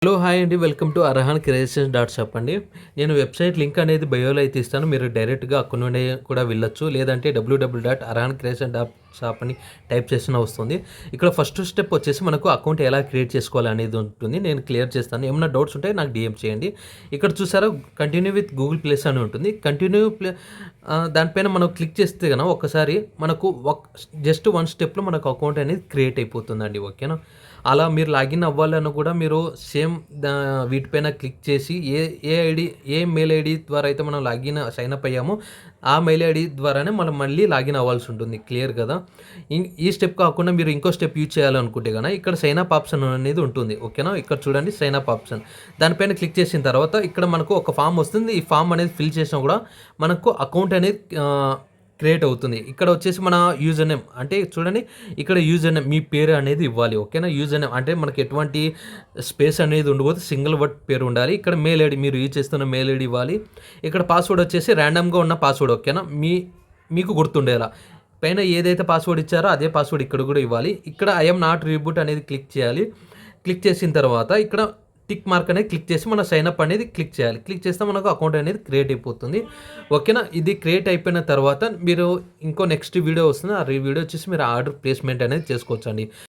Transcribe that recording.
Hello hi అండి, welcome to Arhan creations dot shop అండి. నేను వెబ్సైట్ లింక్ అనేది బయోలో అయితే ఇస్తాను. మీరు డైరెక్ట్గా అక్కడ నుండి కూడా వెళ్ళొచ్చు, లేదంటే www.arhancreation.shop అని టైప్ చేసిన వస్తుంది. ఇక్కడ ఫస్ట్ స్టెప్ వచ్చేసి మనకు అకౌంట్ ఎలా క్రియేట్ చేసుకోవాలి అనేది ఉంటుంది. నేను క్లియర్ చేస్తాను. ఏమైనా డౌట్స్ ఉంటే నాకు డిఎం చేయండి. ఇక్కడ చూసారా, కంటిన్యూ విత్ గూగుల్ ప్లేస్ అని ఉంటుంది. దానిపైన మనం క్లిక్ చేస్తే కనుక ఒకసారి మనకు జస్ట్ వన్ స్టెప్లో మనకు అకౌంట్ అనేది క్రియేట్ అయిపోతుందండి. ఓకేనా, అలా మీరు లాగిన్ అవ్వాలని కూడా మీరు సేమ్ వీటిపైన క్లిక్ చేసి ఏ మెయిల్ ఐడి ద్వారా అయితే మనం సైన్ అప్ అయ్యామో ఆ మెయిల్ ఐడి ద్వారానే మనం మళ్ళీ లాగిన్ అవ్వాల్సి ఉంటుంది. క్లియర్ కదా. ఈ స్టెప్ కాకుండా మీరు ఇంకో స్టెప్ యూజ్ చేయాలనుకుంటే కనుక ఇక్కడ సైన్ అప్ ఆప్షన్ అనేది ఉంటుంది. ఓకేనా, ఇక్కడ చూడండి సైన్ అప్ ఆప్షన్. దానిపైన క్లిక్ చేసిన తర్వాత ఇక్కడ మనకు ఒక ఫామ్ వస్తుంది. ఈ ఫామ్ అనేది ఫిల్ చేసినా కూడా మనకు అకౌంట్ అనేది క్రియేట్ అవుతుంది. ఇక్కడ వచ్చేసి మన యూజర్ నేమ్ అంటే చూడండి, ఇక్కడ యూజర్ నేమ్ మీ పేరు అనేది ఇవ్వాలి. ఓకేనా, యూజర్ నేమ్ అంటే మనకి ఎటువంటి స్పేస్ అనేది ఉండబోదు, సింగిల్ వర్డ్ పేరు ఉండాలి. ఇక్కడ మెయిల్ ఐడి, మీరు యూజ్ చేస్తున్న మెయిల్ ఐడి ఇవ్వాలి. ఇక్కడ పాస్వర్డ్ వచ్చేసి ర్యాండమ్గా ఉన్న పాస్వర్డ్. ఓకేనా, మీకు గుర్తుండేలా పైన ఏదైతే పాస్వర్డ్ ఇచ్చారో అదే పాస్వర్డ్ ఇక్కడ కూడా ఇవ్వాలి. ఇక్కడ ఐఎమ్ నాట్ రీబూట్ అనేది క్లిక్ చేయాలి. క్లిక్ చేసిన తర్వాత ఇక్కడ టిక్ మార్క్ అనేది క్లిక్ చేసి మన సైన్అప్ అనేది క్లిక్ చేయాలి. క్లిక్ చేస్తే మనకు అకౌంట్ అనేది క్రియేట్ అయిపోతుంది. ఓకేనా, ఇది క్రియేట్ అయిపోయిన తర్వాత మీరు ఇంకో నెక్స్ట్ వీడియో వస్తుంది. ఆ వీడియో వచ్చేసి మీరు ఆర్డర్ ప్లేస్మెంట్ అనేది చేసుకోవచ్చండి.